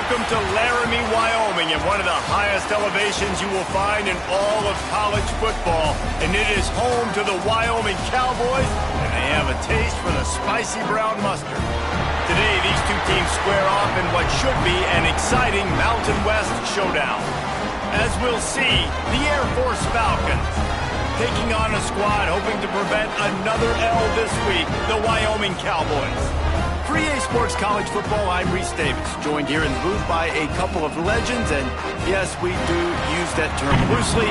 Welcome to Laramie, Wyoming, and one of the highest elevations you will find in all of college football. And it is home to the Wyoming Cowboys, and they have a taste for the spicy brown mustard. Today, these two teams square off in what should be an exciting Mountain West showdown. As we'll see, the Air Force Falcons taking on a squad hoping to prevent another L this week, the Wyoming Cowboys. For EA Sports College Football, I'm Reese Davis, joined here in the booth by a couple of legends, and yes, we do use that term loosely.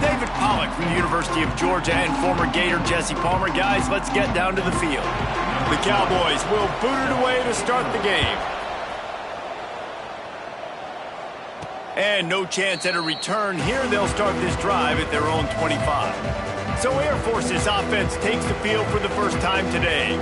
David Pollack from the University of Georgia and former Gator Jesse Palmer. Guys, let's get down to the field. The Cowboys will boot it away to start the game. And no chance at a return here. They'll start this drive at their own 25. So Air Force's offense takes the field for the first time today.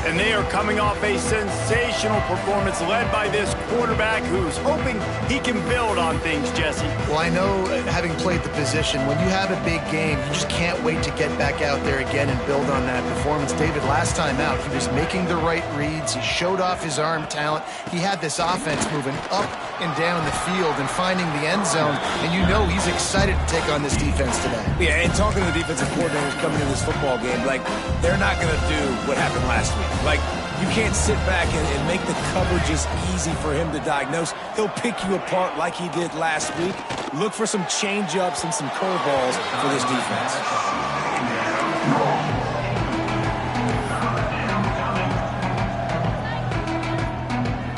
And they are coming off a sensational performance led by this quarterback who's hoping he can build on things, Jesse. Well, I know, having played the position, when you have a big game, you just can't wait to get back out there again and build on that performance. David, last time out, he was making the right reads. He showed off his arm talent. He had this offense moving up and down the field and finding the end zone. And you know he's excited to take on this defense today. Yeah, and talking to the defensive coordinators coming into this football game, like, they're not going to do what happened last week. Like, you can't sit back and make the coverages easy for him to diagnose. He'll pick you apart like he did last week. Look for some change-ups and some curveballs for this defense.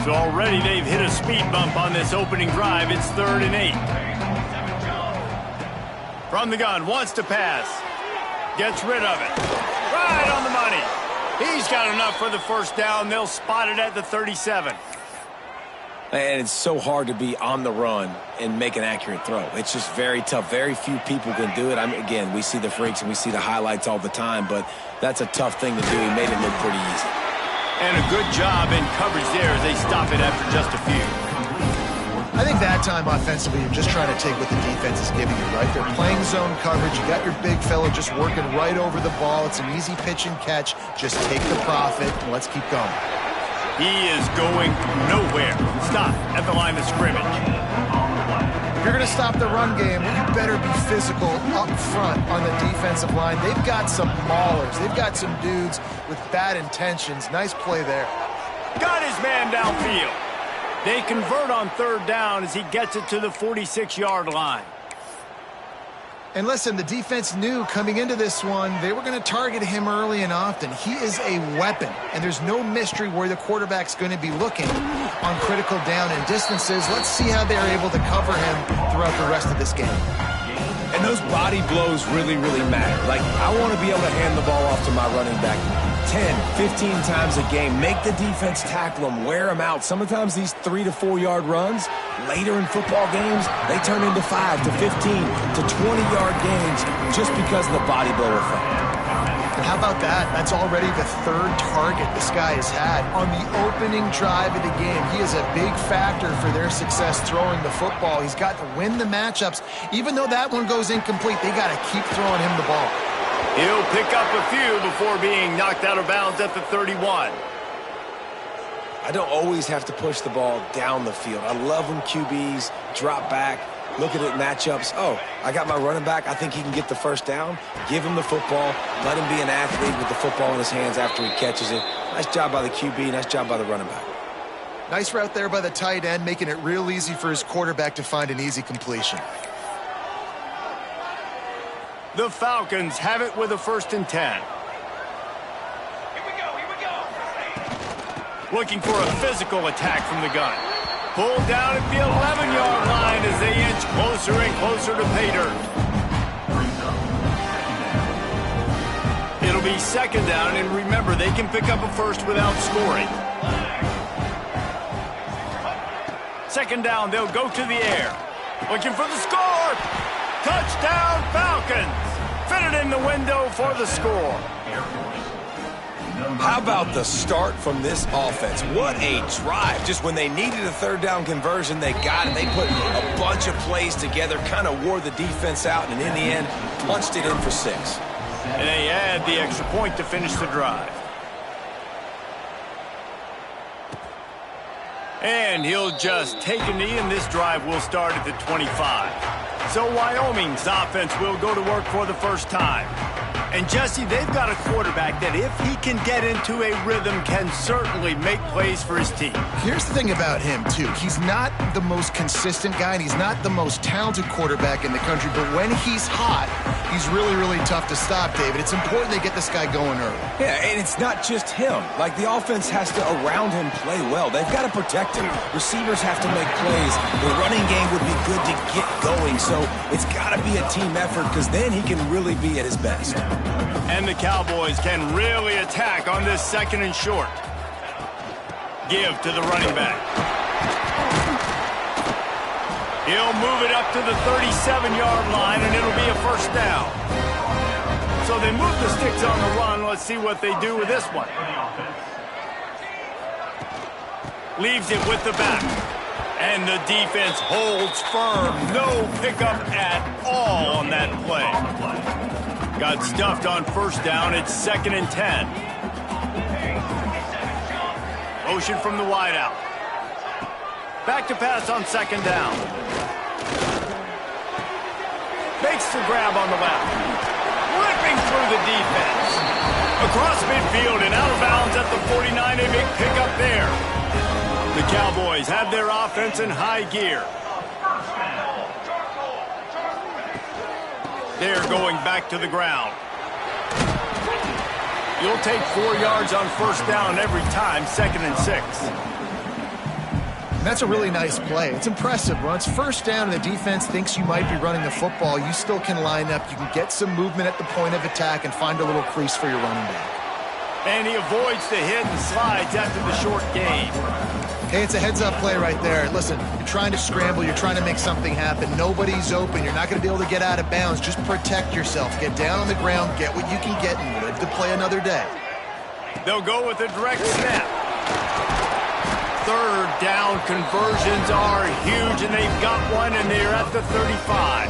So already they've hit a speed bump on this opening drive. It's 3rd and 8. From the gun, wants to pass. Gets rid of it. Right on the money. He's got enough for the first down. They'll spot it at the 37. And it's so hard to be on the run and make an accurate throw. It's just very tough. Very few people can do it. I mean, again, we see the freaks and we see the highlights all the time, but that's a tough thing to do. He made it look pretty easy. And a good job in coverage there as they stop it after just a few. I think that time offensively, you're just trying to take what the defense is giving you, right? They're playing zone coverage. You got your big fella just working right over the ball. It's an easy pitch and catch. Just take the profit and let's keep going. He is going nowhere. Stop at the line of scrimmage. If you're going to stop the run game, you better be physical up front on the defensive line. They've got some maulers. They've got some dudes with bad intentions. Nice play there. Got his man downfield. They convert on 3rd down as he gets it to the 46-yard line. And listen, the defense knew coming into this one, they were going to target him early and often. He is a weapon, and there's no mystery where the quarterback's going to be looking on critical down and distances. Let's see how they're able to cover him throughout the rest of this game. And those body blows really, really matter. Like, I want to be able to hand the ball off to my running back 10, 15 times a game. Make the defense tackle them, wear them out. Sometimes these 3 to 4 yard runs, later in football games, they turn into 5 to 15 to 20-yard gains just because of the body blow effect. And how about that? That's already the 3rd target this guy has had on the opening drive of the game. He is a big factor for their success throwing the football. He's got to win the matchups. Even though that one goes incomplete, they got to keep throwing him the ball. He'll pick up a few before being knocked out of bounds at the 31. I don't always have to push the ball down the field. I love when QBs drop back, look at it matchups. Oh, I got my running back. I think he can get the first down. Give him the football. Let him be an athlete with the football in his hands after he catches it. Nice job by the QB. Nice job by the running back. Nice route there by the tight end, making it real easy for his quarterback to find an easy completion. The Falcons have it with a 1st and 10. Here we go. Looking for a physical attack from the gun. Pulled down at the 11-yard line as they inch closer and closer to pay dirt. It'll be 2nd down, and remember, they can pick up a first without scoring. 2nd down, they'll go to the air. Looking for the score. Touchdown, Falcons. Fitted in the window for the score. How about the start from this offense? What a drive. Just when they needed a 3rd down conversion, they got it. They put a bunch of plays together, kind of wore the defense out, and in the end, punched it in for 6. And they add the extra point to finish the drive. And he'll just take a knee, and this drive will start at the 25. So Wyoming's offense will go to work for the first time. And, Jesse, they've got a quarterback that, if he can get into a rhythm, can certainly make plays for his team. Here's the thing about him, too. He's not the most consistent guy, and he's not the most talented quarterback in the country, but when he's hot, he's really, really tough to stop, David. It's important they get this guy going early. Yeah, and it's not just him. Like, the offense has to, around him, play well. They've got to protect him. Receivers have to make plays. The running game would be good to get going, so it's got to be a team effort, because then he can really be at his best. And the Cowboys can really attack on this 2nd and short. Give to the running back. He'll move it up to the 37-yard line, and it'll be a first down. So they move the sticks on the run. Let's see what they do with this one. Leaves it with the back. And the defense holds firm. No pickup at all on that play. Got stuffed on first down. It's 2nd and 10. Motion from the wideout. Back to pass on 2nd down. Makes the grab on the left. Ripping through the defense. Across midfield and out of bounds at the 49. A big pickup there. The Cowboys have their offense in high gear. They're going back to the ground. You'll take 4 yards on first down every time, 2nd and 6. And that's a really nice play. It's impressive. When it's first down and the defense thinks you might be running the football, you still can line up. You can get some movement at the point of attack and find a little crease for your running back. And he avoids the hit and slides after the short gain. Hey, it's a heads-up play right there. Listen, you're trying to scramble. You're trying to make something happen. Nobody's open. You're not going to be able to get out of bounds. Just protect yourself. Get down on the ground. Get what you can get and live to play another day. They'll go with a direct snap. 3rd down conversions are huge, and they've got one, and they're at the 35.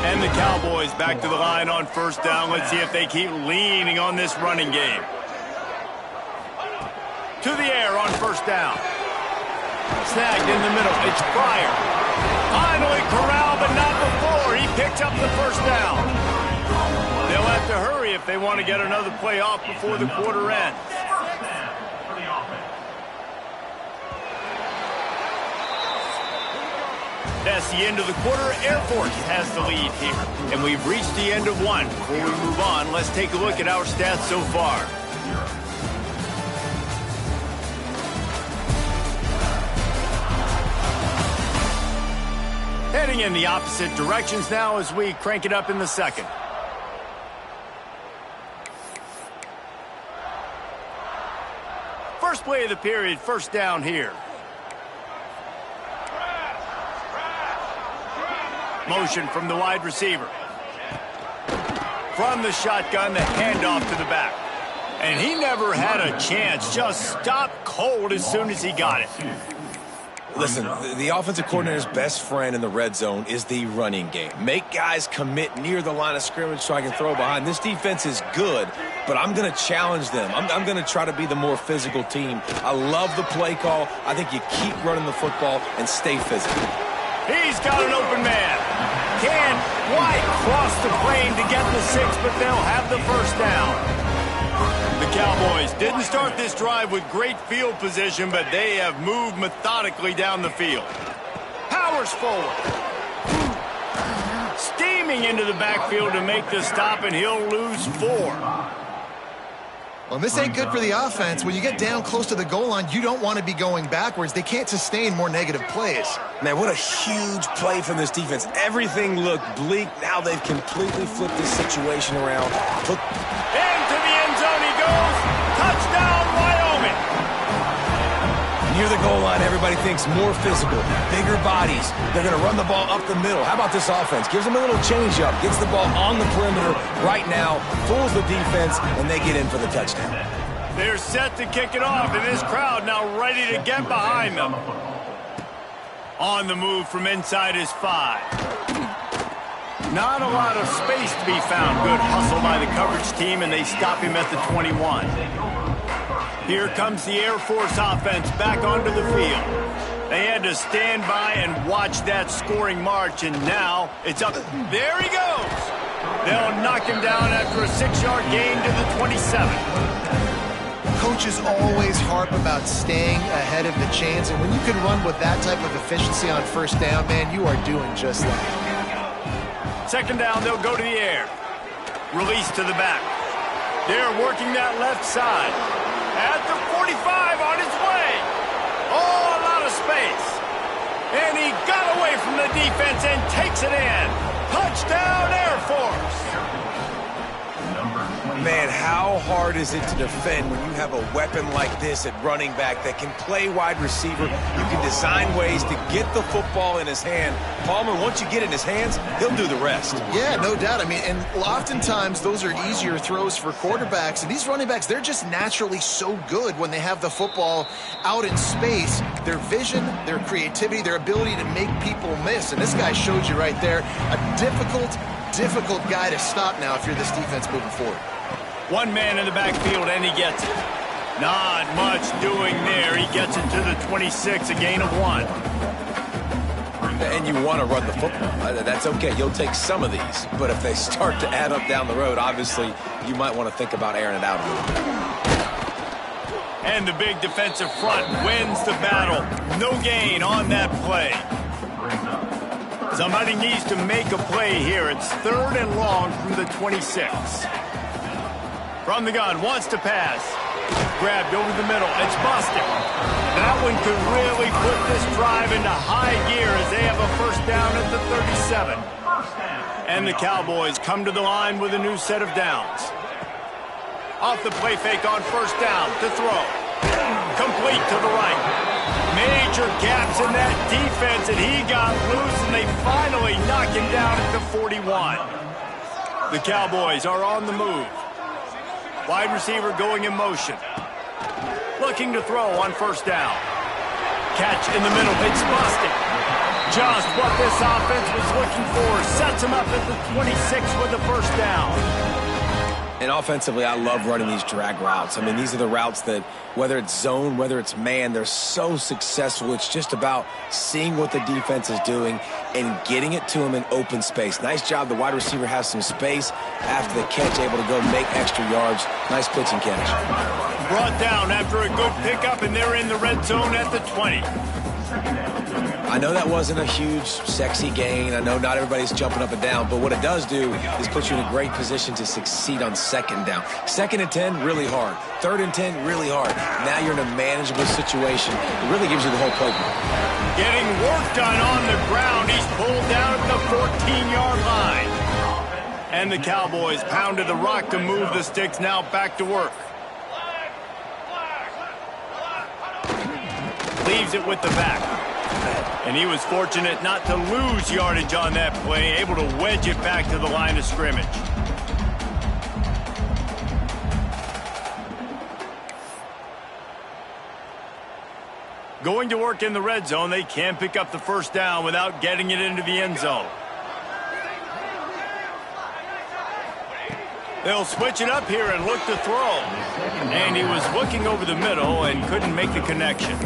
And the Cowboys back to the line on first down. Let's see if they keep leaning on this running game. To the air on first down. Snagged in the middle. It's Pryor. Finally corralled, but not before. He picks up the first down. They'll have to hurry if they want to get another play off before the quarter ends. That's the end of the quarter. Air Force has the lead here. And we've reached the end of one. Before we move on, let's take a look at our stats so far. Heading in the opposite directions now as we crank it up in the 2nd. First play of the period, first down here. Motion from the wide receiver. From the shotgun, the handoff to the back. And he never had a chance, just stopped cold as soon as he got it. Listen, the offensive coordinator's best friend in the red zone is the running game. Make guys commit near the line of scrimmage so I can throw behind. This defense is good, but I'm going to challenge them. I'm going to try to be the more physical team. I love the play call. I think you keep running the football and stay physical. He's got an open man. Can White cross the plane to get the 6, but they'll have the first down. The Cowboys didn't start this drive with great field position, but they have moved methodically down the field. Powers forward. Steaming into the backfield to make the stop, and he'll lose 4. Well, this ain't good for the offense. When you get down close to the goal line, you don't want to be going backwards. They can't sustain more negative plays. Man, what a huge play from this defense. Everything looked bleak. Now they've completely flipped this situation around. Into the end zone he goes. Touchdown, Wyoming. Near the goal line, everybody thinks more physical, bigger bodies. They're going to run the ball up the middle. How about this offense? Gives them a little change-up, gets the ball on the perimeter right now, fools the defense, and they get in for the touchdown. They're set to kick it off, and this crowd now ready to get behind them. On the move from inside his 5. Not a lot of space to be found. Good hustle by the coverage team, and they stop him at the 21. Here comes the Air Force offense back onto the field. They had to stand by and watch that scoring march, and now it's up. There he goes. They'll knock him down after a 6-yard gain to the 27. Coaches always harp about staying ahead of the chains, and when you can run with that type of efficiency on first down, man, you are doing just that. Second down, they'll go to the air. Release to the back. They're working that left side. At the 45 on his way. Oh, a lot of space. And he got away from the defense and takes it in. Touchdown, Air Force. Man, how hard is it to defend when you have a weapon like this at running back that can play wide receiver? You can design ways to get the football in his hand. Palmer, once you get it in his hands, he'll do the rest. Yeah, no doubt. I mean, and oftentimes those are easier throws for quarterbacks. And these running backs, they're just naturally so good when they have the football out in space. Their vision, their creativity, their ability to make people miss. And this guy showed you right there a difficult guy to stop now if you're this defense moving forward. One man in the backfield, and he gets it. Not much doing there. He gets it to the 26, a gain of 1. And you want to run the football. That's okay. You'll take some of these. But if they start to add up down the road, obviously, you might want to think about airing it out a little bit. And the big defensive front wins the battle. No gain on that play. Somebody needs to make a play here. It's 3rd and long from the 26. From the gun, wants to pass. Grabbed over the middle. It's busted. That one could really put this drive into high gear as they have a first down at the 37. And the Cowboys come to the line with a new set of downs. Off the play fake on first down to throw. Complete to the right. Major gaps in that defense, and he got loose, and they finally knock him down at the 41. The Cowboys are on the move. Wide receiver going in motion. Looking to throw on first down. Catch in the middle. It's busted. Just what this offense was looking for. Sets him up at the 26 with the first down. And offensively, I love running these drag routes. I mean, these are the routes that, whether it's zone, whether it's man, they're so successful. It's just about seeing what the defense is doing and getting it to them in open space. Nice job. The wide receiver has some space after the catch, able to go make extra yards. Nice pitch and catch. Brought down after a good pickup, and they're in the red zone at the 20. I know that wasn't a huge, sexy gain. I know not everybody's jumping up and down, but what it does do is put you in a great position to succeed on second down. 2nd and 10, really hard. 3rd and 10, really hard. Now you're in a manageable situation. It really gives you the whole playbook. Getting work done on the ground. He's pulled down at the 14-yard line. And the Cowboys pounded the rock to move the sticks. Now back to work. Leaves it with the back. And he was fortunate not to lose yardage on that play, able to wedge it back to the line of scrimmage. Going to work in the red zone, they can pick up the first down without getting it into the end zone. They'll switch it up here and look to throw. And he was looking over the middle and couldn't make the connection.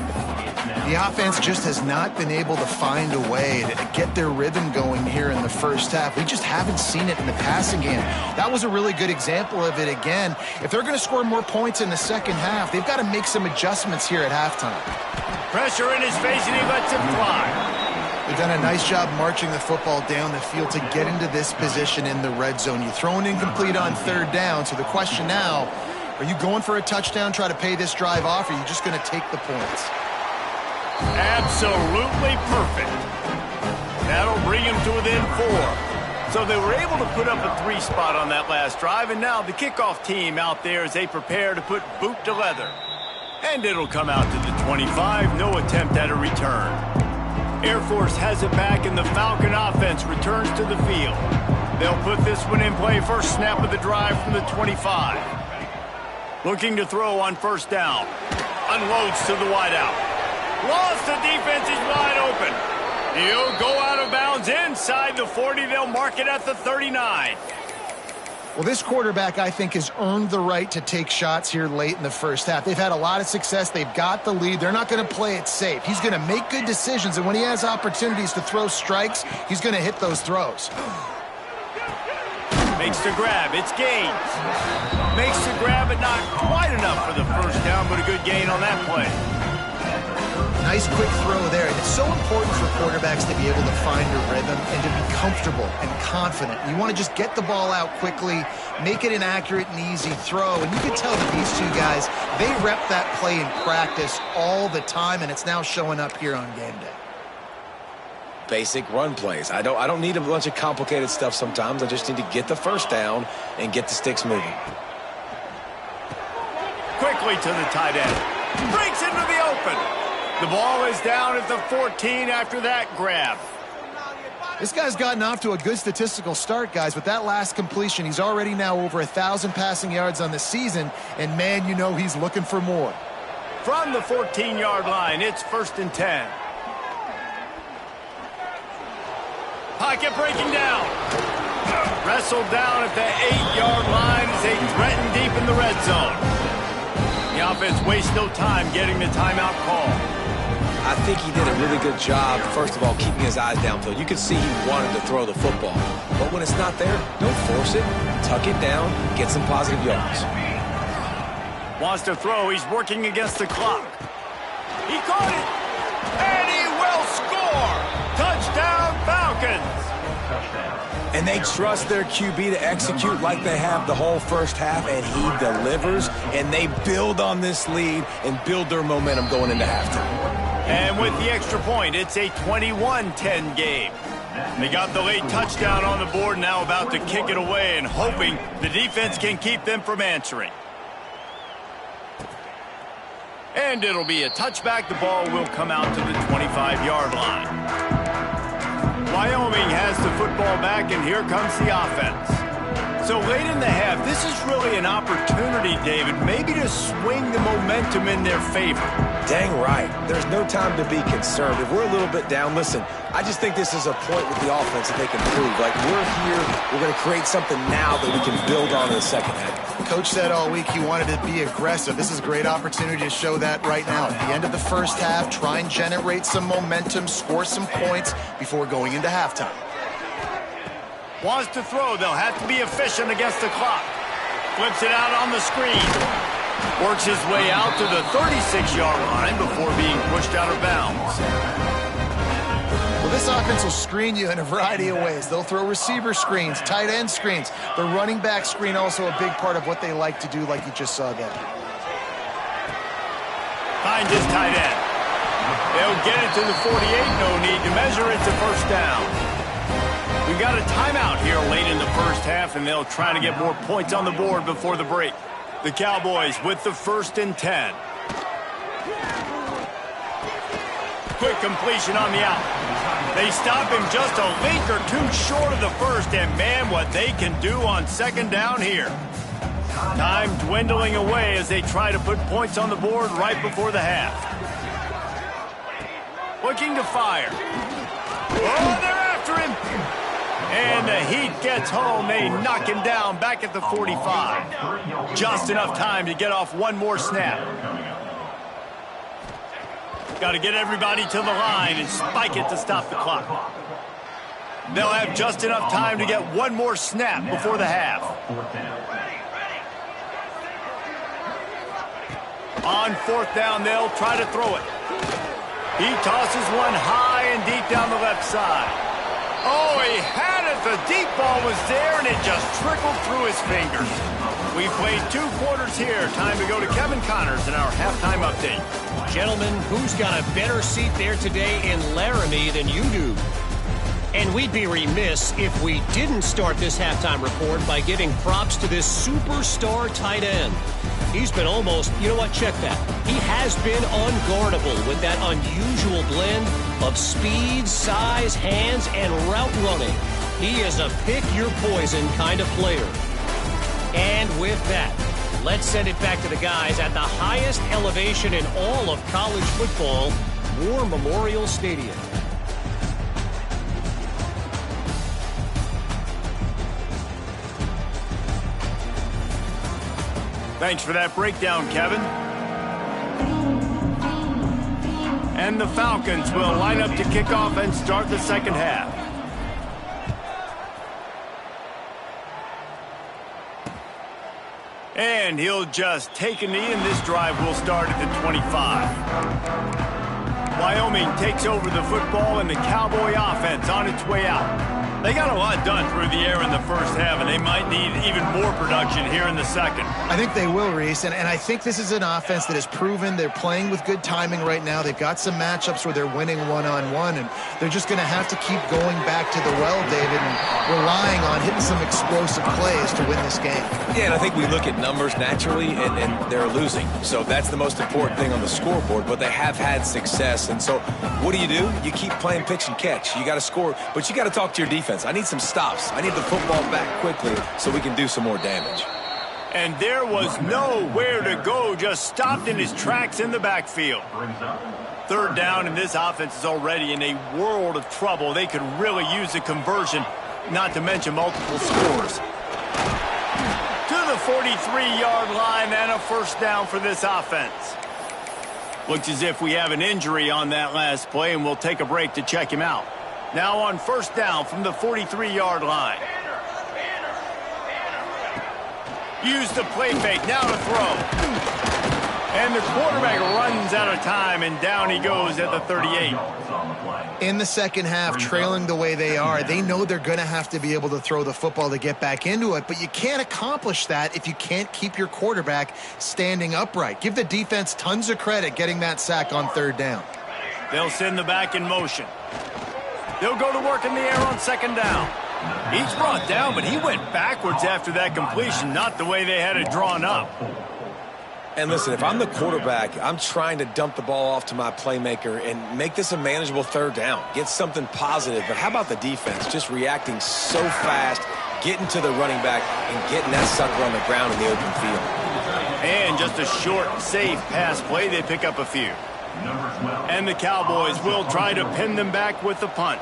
The offense just has not been able to find a way to get their rhythm going here in the first half. We just haven't seen it in the passing game. That was a really good example of it again. If they're going to score more points in the second half, they've got to make some adjustments here at halftime. Pressure in his face, and he lets him fly. They've done a nice job marching the football down the field to get into this position in the red zone. You throw an incomplete on 3rd down, so the question now, are you going for a touchdown, try to pay this drive off, or are you just going to take the points? Absolutely perfect. That'll bring him to within 4. So they were able to put up a 3 spot on that last drive, and now the kickoff team out there as they prepare to put boot to leather. And it'll come out to the 25, no attempt at a return. Air Force has it back, and the Falcon offense returns to the field. They'll put this one in play first snap of the drive from the 25. Looking to throw on first down. Unloads to the wideout. Lost, the defense is wide open. He'll go out of bounds inside the 40. They'll mark it at the 39. Well, this quarterback, I think, has earned the right to take shots here late in the first half. They've had a lot of success. They've got the lead. They're not going to play it safe. He's going to make good decisions, and when he has opportunities to throw strikes, he's going to hit those throws. Makes the grab. It's gains. Makes the grab, but not quite enough for the first down, but a good gain on that play. Nice quick throw there. And it's so important for quarterbacks to be able to find a rhythm and to be comfortable and confident. You want to just get the ball out quickly, make it an accurate and easy throw. And you can tell that these two guys, they rep that play in practice all the time, and it's now showing up here on game day. Basic run plays. I don't need a bunch of complicated stuff sometimes. I just need to get the first down and get the sticks moving. Quickly to the tight end. Breaks into the open. The ball is down at the 14 after that grab. This guy's gotten off to a good statistical start, guys. With that last completion, he's already now over 1,000 passing yards on the season, and man, you know he's looking for more. From the 14-yard line, it's 1st and 10. Pocket breaking down. Wrestled down at the 8-yard line as they threaten deep in the red zone. The offense wastes no time getting the timeout call. I think he did a really good job, first of all, keeping his eyes downfield. You could see he wanted to throw the football. But when it's not there, don't force it. Tuck it down, get some positive yards. Wants to throw. He's working against the clock. He caught it. And he will score. Touchdown, Falcons. And they trust their QB to execute like they have the whole first half, and he delivers, and they build on this lead and build their momentum going into halftime. And with the extra point, it's a 21-10 game. They got the late touchdown on the board, now about to kick it away and hoping the defense can keep them from answering. And it'll be a touchback. The ball will come out to the 25-yard line. Wyoming has the football back, and here comes the offense. So late in the half, this is really an opportunity, David, maybe to swing the momentum in their favor. Dang right. There's no time to be concerned. If we're a little bit down, listen, I just think this is a point with the offense that they can prove. Like, we're here, we're going to create something now that we can build on in the second half. Coach said all week he wanted to be aggressive. This is a great opportunity to show that right now. At the end of the first half, try and generate some momentum, score some points before going into halftime. Wants to throw. They'll have to be efficient against the clock. Flips it out on the screen. Works his way out to the 36-yard line before being pushed out of bounds. Well, this offense will screen you in a variety of ways. They'll throw receiver screens, tight end screens. The running back screen also a big part of what they like to do, like you just saw there. Finds his tight end. They'll get it to the 48. No need to measure it to first down. We've got a timeout here late in the first half, and they'll try to get more points on the board before the break. The Cowboys with the 1st and 10. Quick completion on the out. They stop him just a link or two short of the first, and man, what they can do on second down here. Time dwindling away as they try to put points on the board right before the half. Looking to fire. Oh, they're after him. And the Heat gets home. They knock him down back at the 45. Just enough time to get off one more snap. Got to get everybody to the line and spike it to stop the clock. They'll have just enough time to get one more snap before the half. On 4th down, they'll try to throw it. He tosses one high and deep down the left side. Oh, he had it. The deep ball was there, and it just trickled through his fingers. We've played 2 quarters here. Time to go to Kevin Connors in our halftime update. Gentlemen, who's got a better seat there today in Laramie than you do? And we'd be remiss if we didn't start this halftime report by giving props to this superstar tight end. He's been almost, you know what, check that. He has been unguardable with that unusual blend of speed, size, hands, and route running. He is a pick-your-poison kind of player. And with that, let's send it back to the guys at the highest elevation in all of college football, War Memorial Stadium. Thanks for that breakdown, Kevin. And the Falcons will line up to kick off and start the second half. And he'll just take a knee, and this drive will start at the 25. Wyoming takes over the football, and the Cowboy offense on its way out. They got a lot done through the air in the first half, and they might need even more production here in the second. I think they will, Reese, and I think this is an offense that has proven they're playing with good timing right now. They've got some matchups where they're winning one-on-one, and they're just going to have to keep going back to the well, David, and relying on hitting some explosive plays to win this game. Yeah, and I think we look at numbers naturally, and they're losing. So that's the most important thing on the scoreboard, but they have had success. And so what do? You keep playing pitch and catch. You got to score, but you got to talk to your defense. I need some stops. I need the football back quickly so we can do some more damage. And there was nowhere to go, just stopped in his tracks in the backfield. Third down, and this offense is already in a world of trouble. They could really use a conversion, not to mention multiple scores. To the 43-yard line and a first down for this offense. Looks as if we have an injury on that last play, and we'll take a break to check him out. Now on first down from the 43-yard line. Use the play fake, now to throw. And the quarterback runs out of time, and down he goes at the 38. In the second half, trailing the way they are, they know they're going to have to be able to throw the football to get back into it, but you can't accomplish that if you can't keep your quarterback standing upright. Give the defense tons of credit getting that sack on third down. They'll send the back in motion. They'll go to work in the air on second down. He's brought down, but he went backwards after that completion, not the way they had it drawn up. And listen, if I'm the quarterback, I'm trying to dump the ball off to my playmaker and make this a manageable third down. Get something positive. But how about the defense? Just reacting so fast, getting to the running back, and getting that sucker on the ground in the open field. And just a short, safe pass play. They pick up a few. And the Cowboys will try to pin them back with the punt.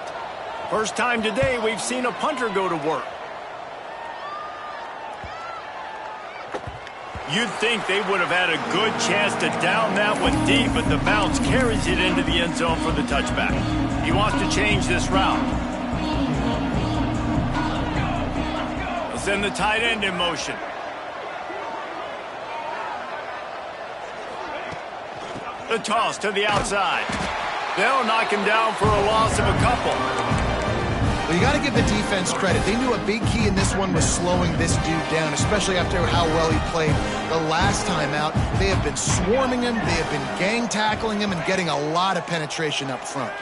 First time today we've seen a punter go to work. You'd think they would have had a good chance to down that one deep, but the bounce carries it into the end zone for the touchback. He wants to change this route. He'll send the tight end in motion. The toss to the outside. They'll knock him down for a loss of a couple. Well, you got to give the defense credit. They knew a big key in this one was slowing this dude down, especially after how well he played the last time out. They have been swarming him. They have been gang tackling him and getting a lot of penetration up front.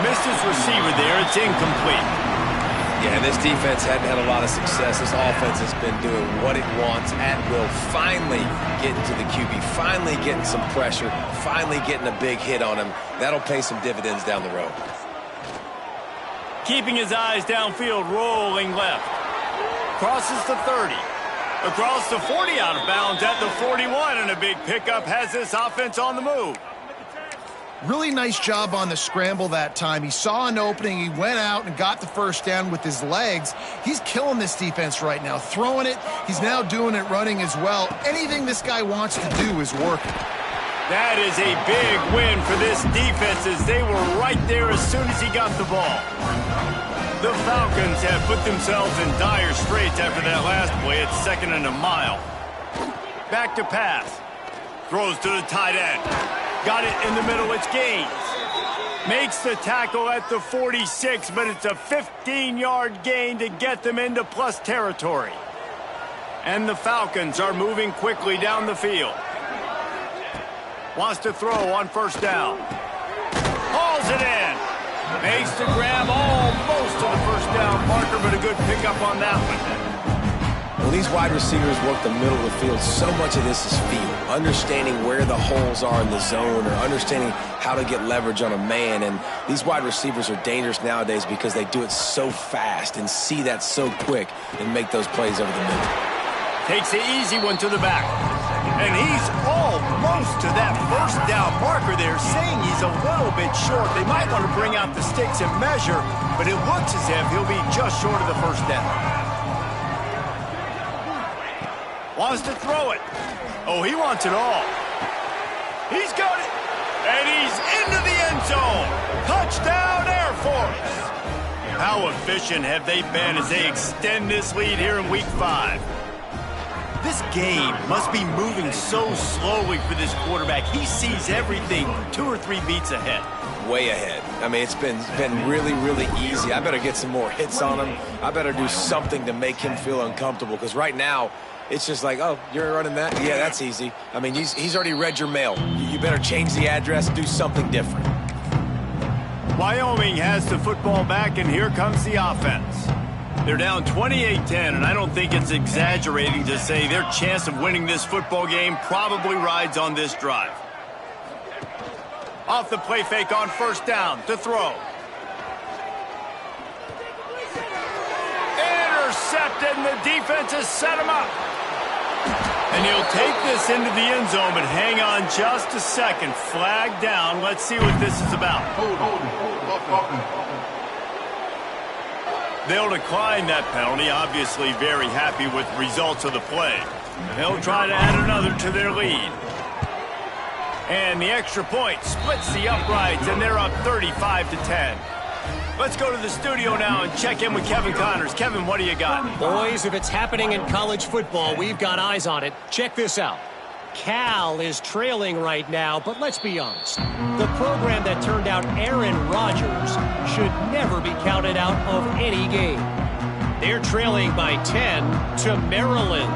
Missed his receiver there. It's incomplete. Yeah, this defense hadn't had a lot of success. This offense has been doing what it wants at will. Finally getting to the QB, finally getting some pressure, finally getting a big hit on him. That'll pay some dividends down the road. Keeping his eyes downfield, rolling left. Crosses the 30. Across the 40, out of bounds at the 41, and a big pickup has this offense on the move. Really nice job on the scramble that time. He saw an opening. He went out and got the first down with his legs. He's killing this defense right now. Throwing it. He's now doing it running as well. Anything this guy wants to do is working. That is a big win for this defense as they were right there as soon as he got the ball. The Falcons have put themselves in dire straits after that last play. It's second and a mile. Back to pass. Throws to the tight end. Got it in the middle. It's Gaines. Makes the tackle at the 46, but it's a 15-yard gain to get them into plus territory. And the Falcons are moving quickly down the field. Wants to throw on first down. Hauls it in. Makes the grab almost to the first down marker, but a good pickup on that one. When these wide receivers work the middle of the field, so much of this is feel. Understanding where the holes are in the zone or understanding how to get leverage on a man. And these wide receivers are dangerous nowadays because they do it so fast and see that so quick and make those plays over the middle. Takes the easy one to the back. And he's almost to that first down marker there, saying he's a little bit short. They might want to bring out the sticks and measure, but it looks as if he'll be just short of the first down. Wants to throw it. Oh, he wants it all. He's got it. And he's into the end zone. Touchdown, Air Force. How efficient have they been as they extend this lead here in Week 5? This game must be moving so slowly for this quarterback. He sees everything 2 or 3 beats ahead. Way ahead. I mean, it's been really, really easy. I better get some more hits on him. I better do something to make him feel uncomfortable, because right now, it's just like, oh, you're running that? Yeah, that's easy. I mean, he's already read your mail. You better change the address, do something different. Wyoming has the football back, and here comes the offense. They're down 28-10, and I don't think it's exaggerating to say their chance of winning this football game probably rides on this drive. Off the play fake on first down to throw. Intercepted, and the defense has set him up. And he'll take this into the end zone, but hang on just a second. Flag down. Let's see what this is about. They'll decline that penalty. Obviously very happy with the results of the play. They'll try to add another to their lead. And the extra point splits the uprights, and they're up 35-10. Let's go to the studio now and check in with Kevin Connors. Kevin, what do you got? Boys, if it's happening in college football, we've got eyes on it. Check this out. Cal is trailing right now, but let's be honest. The program that turned out Aaron Rodgers should never be counted out of any game. They're trailing by 10 to Maryland.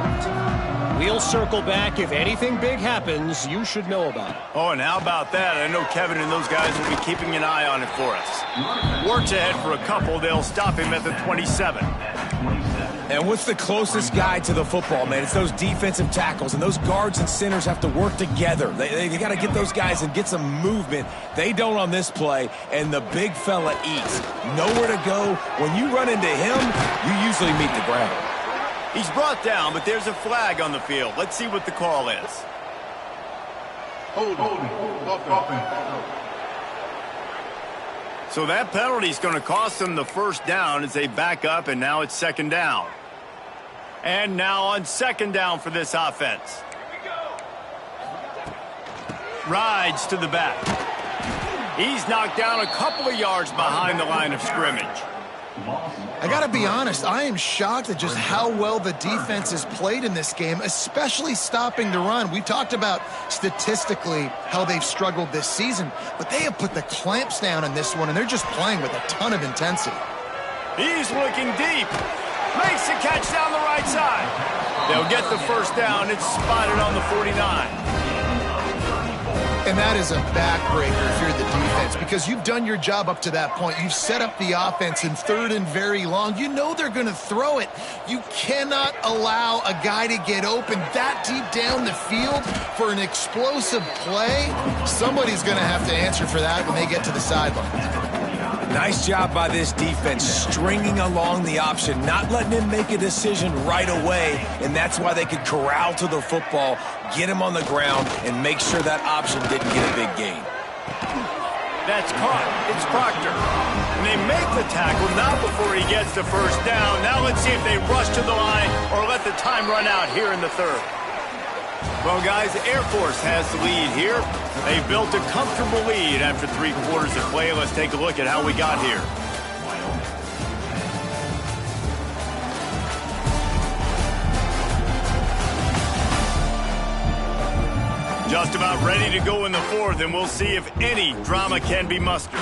We'll circle back. If anything big happens, you should know about it. Oh, and how about that? I know Kevin and those guys will be keeping an eye on it for us. Works ahead for a couple. They'll stop him at the 27. And what's the closest guy to the football, man? It's those defensive tackles, and those guards and centers have to work together. They got to get those guys and get some movement. They don't on this play, and the big fella eats. Nowhere to go. When you run into him, you usually meet the ground. He's brought down, but there's a flag on the field. Let's see what the call is. So that penalty is going to cost them the first down as they back up, and now it's second down. And now on second down for this offense. Rides to the back. He's knocked down a couple of yards behind the line of scrimmage. I got to be honest, I am shocked at just how well the defense has played in this game, especially stopping the run. We talked about statistically how they've struggled this season, but they have put the clamps down in this one, and they're just playing with a ton of intensity. He's looking deep. Makes the catch down the right side. They'll get the first down. It's spotted on the 49. And that is a backbreaker if you're the defense, because you've done your job up to that point. You've set up the offense in third and very long. You know they're going to throw it. You cannot allow a guy to get open that deep down the field for an explosive play. Somebody's going to have to answer for that when they get to the sideline. Nice job by this defense, stringing along the option, not letting him make a decision right away, and that's why they could corral to the football, get him on the ground, and make sure that option didn't get a big gain. That's caught. It's Proctor. And they make the tackle, not before he gets the first down. Now let's see if they rush to the line or let the time run out here in the third. Well, guys, Air Force has the lead here. They built a comfortable lead after 3 quarters of play. Let's take a look at how we got here. Just about ready to go in the fourth, and we'll see if any drama can be mustered.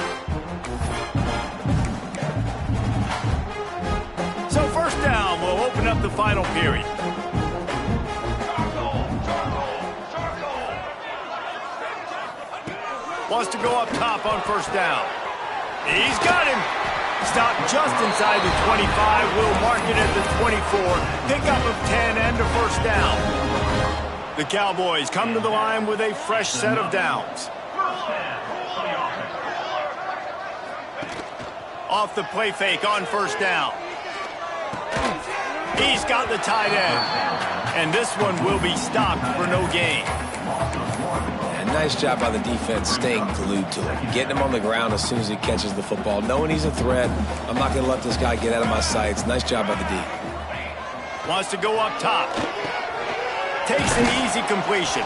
So first down, we'll open up the final period. Wants to go up top on first down. He's got him. Stopped just inside the 25. Will mark it at the 24. Pickup of 10 and a first down. The Cowboys come to the line with a fresh set of downs. Off the play fake on first down. He's got the tight end. And this one will be stopped for no gain. Nice job by the defense staying glued to him, getting him on the ground as soon as he catches the football, knowing he's a threat. I'm not going to let this guy get out of my sights. Nice job by the D. Wants to go up top. takes the easy completion.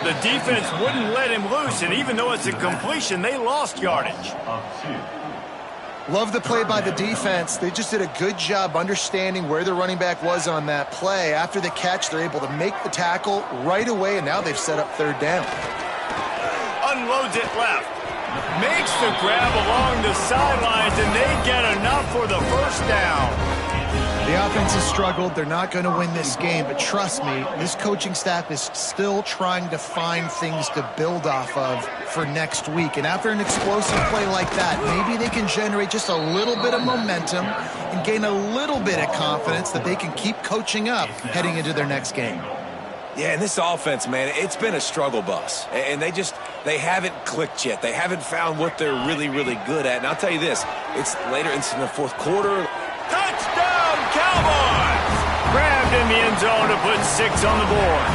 The defense wouldn't let him loose, and even though it's a completion, they lost yardage. Love the play by the defense. They just did a good job understanding where the running back was on that play. After the catch, they're able to make the tackle right away, and now they've set up third down. Unloads it left. Makes the grab along the sidelines, and they get enough for the first down. The offense has struggled. They're not going to win this game, but trust me, this coaching staff is still trying to find things to build off of for next week. And after an explosive play like that, maybe they can generate just a little bit of momentum and gain a little bit of confidence that they can keep coaching up heading into their next game. Yeah, and this offense, man, it's been a struggle bus. And they haven't clicked yet. They haven't found what they're really, really good at. And I'll tell you this, it's later into the fourth quarter. Touchdown, Cowboys! Grabbed in the end zone to put 6 on the board.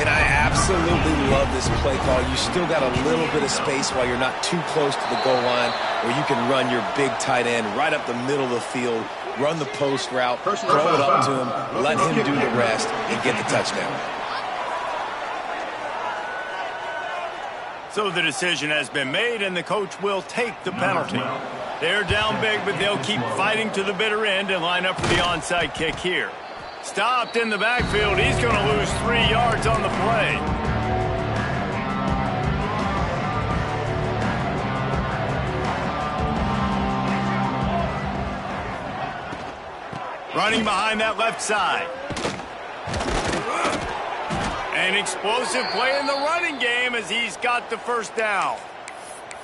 And I absolutely love this play call. You still got a little bit of space while you're not too close to the goal line where you can run your big tight end right up the middle of the field, run the post route, throw it up to him, let him do the rest, and get the touchdown. So the decision has been made, and the coach will take the penalty. They're down big, but they'll keep fighting to the bitter end and line up for the onside kick here. Stopped in the backfield. He's going to lose 3 yards on the play. Running behind that left side. An explosive play in the running game as he's got the first down.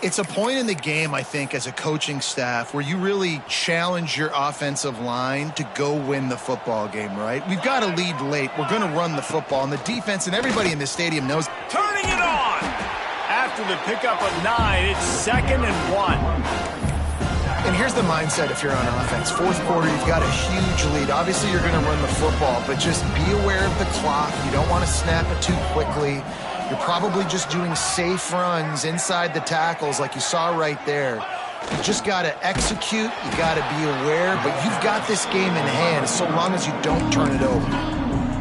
It's a point in the game, I think, as a coaching staff where you really challenge your offensive line to go win the football game, right? We've got to lead late. We're going to run the football, and the defense and everybody in the stadium knows. Turning it on! After the pickup of 9, it's 2nd and 1. And here's the mindset if you're on offense. Fourth quarter, you've got a huge lead. Obviously, you're going to run the football, but just be aware of the clock. You don't want to snap it too quickly. You're probably just doing safe runs inside the tackles like you saw right there. You just got to execute. You got to be aware, but you've got this game in hand so long as you don't turn it over.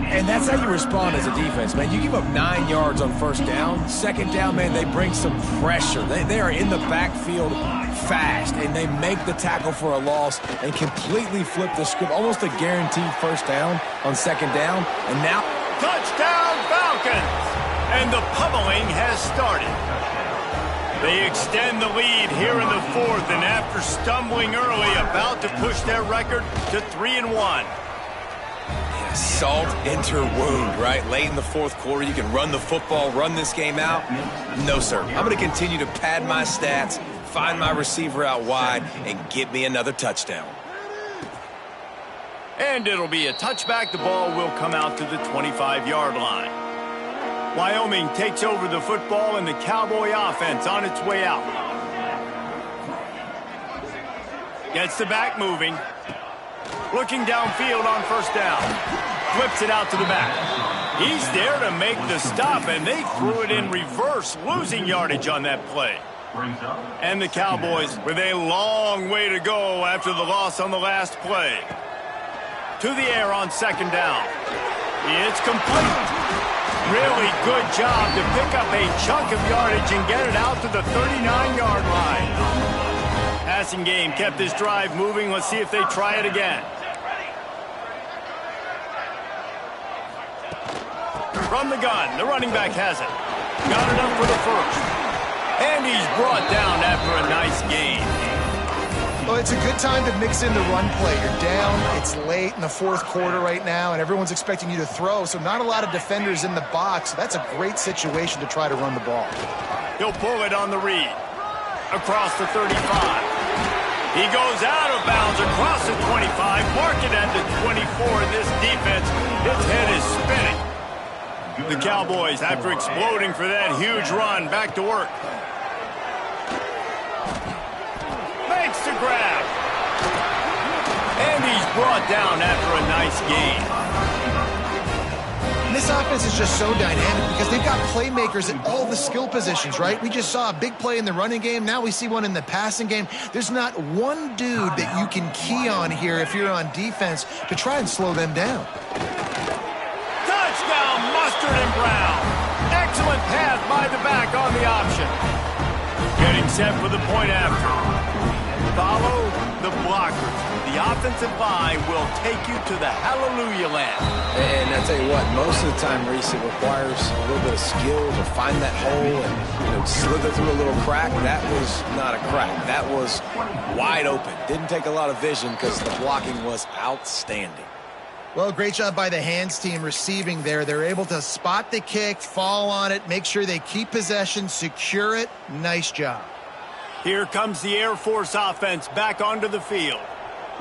And that's how you respond as a defense, man. You give up 9 yards on first down. Second down, man, they bring some pressure. They are in the backfield fast, and they make the tackle for a loss and completely flip the script. Almost a guaranteed first down on second down. And now, touchdown Falcons! And the pummeling has started. They extend the lead here in the 4th, and after stumbling early, about to push their record to 3-1. Salt enter wound, right? Late in the fourth quarter, you can run the football, run this game out. No, sir. I'm going to continue to pad my stats, find my receiver out wide, and get me another touchdown. And it'll be a touchback. The ball will come out to the 25-yard line. Wyoming takes over the football, and the Cowboy offense on its way out. Gets the back moving. Looking downfield on first down. Flips it out to the back. He's there to make the stop, and they threw it in reverse, losing yardage on that play. And the Cowboys with a long way to go after the loss on the last play. To the air on second down. It's complete. Really good job to pick up a chunk of yardage and get it out to the 39-yard line. Passing game kept this drive moving. Let's see if they try it again. From the gun, the running back has it. Got it up for the first. And he's brought down after a nice gain. Well, it's a good time to mix in the run play. You're down, it's late in the fourth quarter right now, and everyone's expecting you to throw, so not a lot of defenders in the box. So that's a great situation to try to run the ball. He'll pull it on the read. Across the 35. He goes out of bounds across the 25, mark it at the 24. This defense, its head is spinning. The Cowboys, after exploding for that huge run, back to work. Makes the grab. And he's brought down after a nice gain. This offense is just so dynamic because they've got playmakers at all the skill positions, right? We just saw a big play in the running game. Now we see one in the passing game. There's not one dude that you can key on here if you're on defense to try and slow them down. Touchdown, Mustard and Brown. Excellent pass by the back on the option. Getting set for the point after. Follow the blockers. The offensive line will take you to the hallelujah land. And I tell you what, most of the time, Reese, it requires a little bit of skill to find that hole and slither through a little crack. That was not a crack. That was wide open. Didn't take a lot of vision because the blocking was outstanding. Well, great job by the hands team receiving there. They're able to spot the kick, fall on it, make sure they keep possession, secure it. Nice job. Here comes the Air Force offense back onto the field.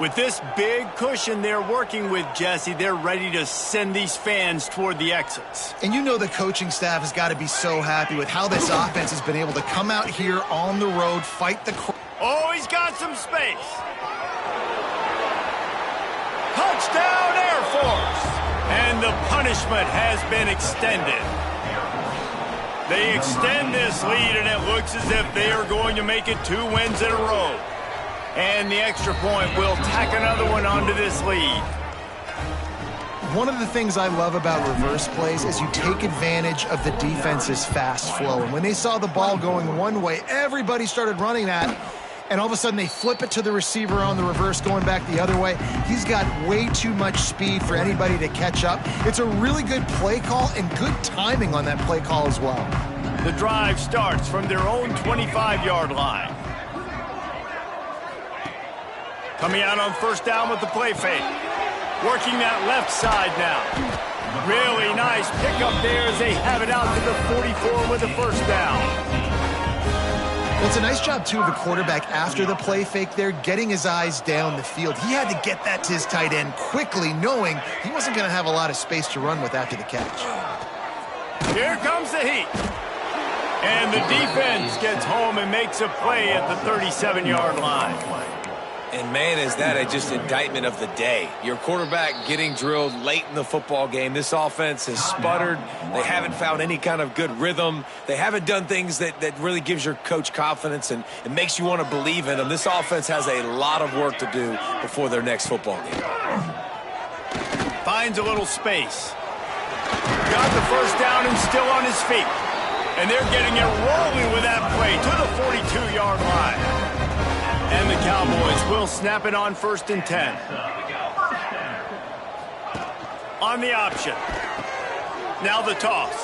With this big cushion they're working with, Jesse, they're ready to send these fans toward the exits. And you know the coaching staff has got to be so happy with how this offense has been able to come out here on the road, fight the... Oh, he's got some space. Touchdown, Air Force! And the punishment has been extended. They extend this lead, and it looks as if they are going to make it 2 wins in a row. And the extra point will tack another one onto this lead. One of the things I love about reverse plays is you take advantage of the defense's fast flow. And when they saw the ball going one way, everybody started running that. And all of a sudden they flip it to the receiver on the reverse going back the other way. He's got way too much speed for anybody to catch up. It's a really good play call and good timing on that play call as well. The drive starts from their own 25-yard line. Coming out on first down with the play fake. Working that left side now. Really nice pickup there as they have it out to the 44 with the first down. Well, it's a nice job, too, of the quarterback after the play fake there, getting his eyes down the field. He had to get that to his tight end quickly, knowing he wasn't going to have a lot of space to run with after the catch. Here comes the heat. And the defense gets home and makes a play at the 37-yard line. And, man, is that just indictment of the day. Your quarterback getting drilled late in the football game. This offense has sputtered. They haven't found any kind of good rhythm. They haven't done things that really gives your coach confidence and it makes you want to believe in them. This offense has a lot of work to do before their next football game. Finds a little space. Got the first down and still on his feet. And they're getting it rolling with that play to the 42-yard line. And the Cowboys will snap it on 1st and 10. On the option. Now the toss.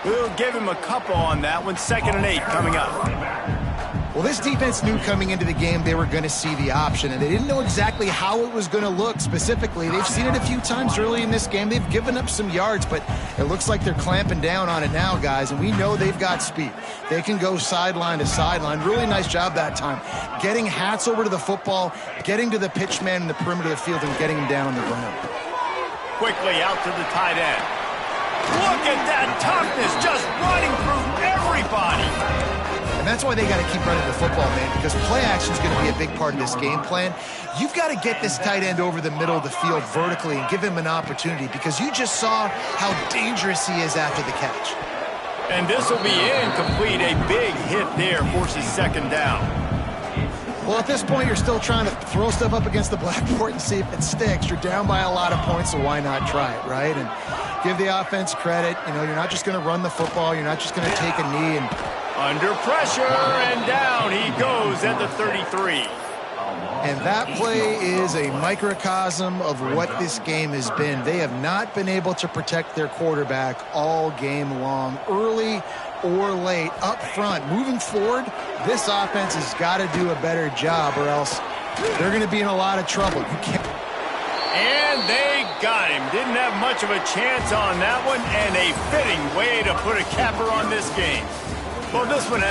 We'll give him a couple on that one. 2nd and 8 coming up. Well, this defense knew coming into the game they were going to see the option, and they didn't know exactly how it was going to look specifically. They've seen it a few times early in this game. They've given up some yards, but it looks like they're clamping down on it now, guys, and we know they've got speed. They can go sideline to sideline. Really nice job that time. Getting hats over to the football, getting to the pitch man in the perimeter of the field, and getting him down on the ground. Quickly out to the tight end. Look at that toughness, just running through everybody. And that's why they got to keep running the football, man, because play action is going to be a big part of this game plan. You've got to get this tight end over the middle of the field vertically and give him an opportunity because you just saw how dangerous he is after the catch. And this will be incomplete. A big hit there forces 2nd down. Well, at this point, you're still trying to throw stuff up against the blackboard and see if it sticks. You're down by a lot of points, so why not try it, right? And give the offense credit. You know, you're not just going to run the football. You're not just going to take a knee and... Under pressure, and down he goes at the 33. And that play is a microcosm of what this game has been. They have not been able to protect their quarterback all game long, early or late, up front. Moving forward, this offense has got to do a better job or else they're going to be in a lot of trouble. You can't... And they got him. Didn't have much of a chance on that one, and a fitting way to put a capper on this game. Well, this one has